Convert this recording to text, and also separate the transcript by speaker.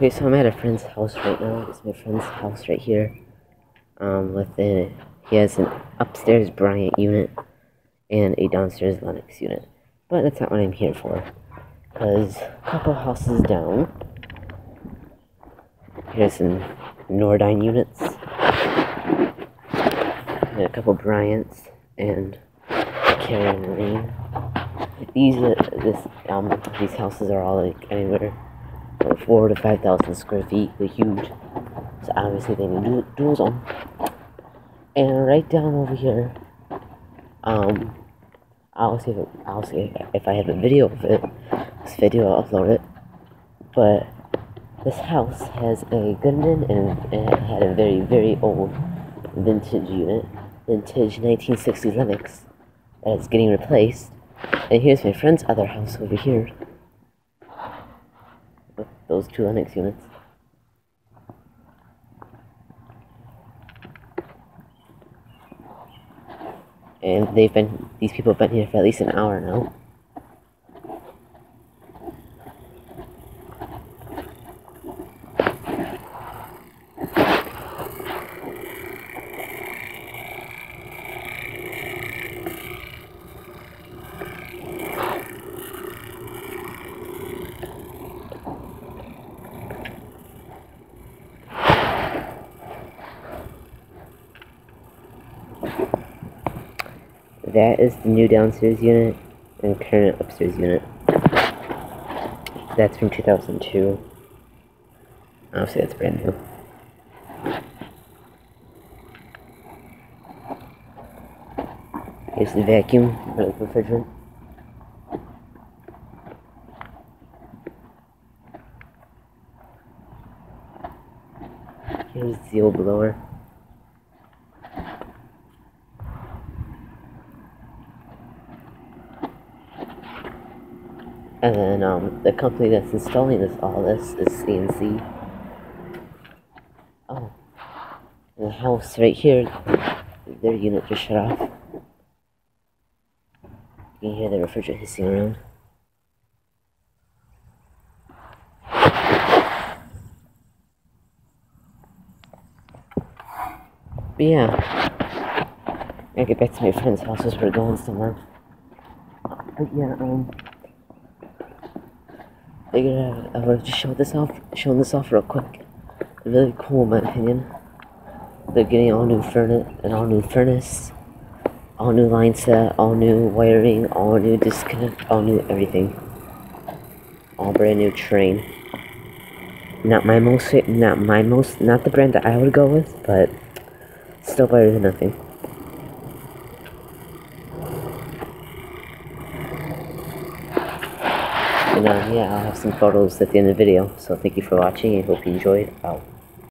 Speaker 1: Okay, so I'm at a friend's house right now. It's my friend's house right here. He has an upstairs Bryant unit and a downstairs Lennox unit. But that's not what I'm here for. Because a couple houses down, here's some Nordine units, and a couple Bryants, and Carrier Marine. These houses are all like anywhere from 4,000 to 5,000 square feet. They're huge, so obviously they need dual zone. And right down over here, I'll see if I have a video of it. This video, I'll upload it. But this house has a Goodman, and it had a very, very old vintage unit, vintage 1960s Lennox, that is getting replaced. And here's my friend's other house over here, with those two Lennox units. And these people have been here for at least an hour now. That is the new downstairs unit and current upstairs unit. That's from 2002. Obviously, that's brand new. Here's the vacuum for the refrigerant. Here's the old blower. And then, the company that's installing all this is CNC. Oh. And the house right here, their unit just shut off. You can hear the refrigerant hissing around. But yeah, I get back to my friend's house as we're going somewhere. But yeah, I would just show this off real quick. Really cool in my opinion. They're getting all new furnace, all new line set, all new wiring, all new disconnect, all new everything. All brand new Trane. Not the brand that I would go with, but still better than nothing. And yeah, I'll have some photos at the end of the video. So thank you for watching. I hope you enjoyed. Out.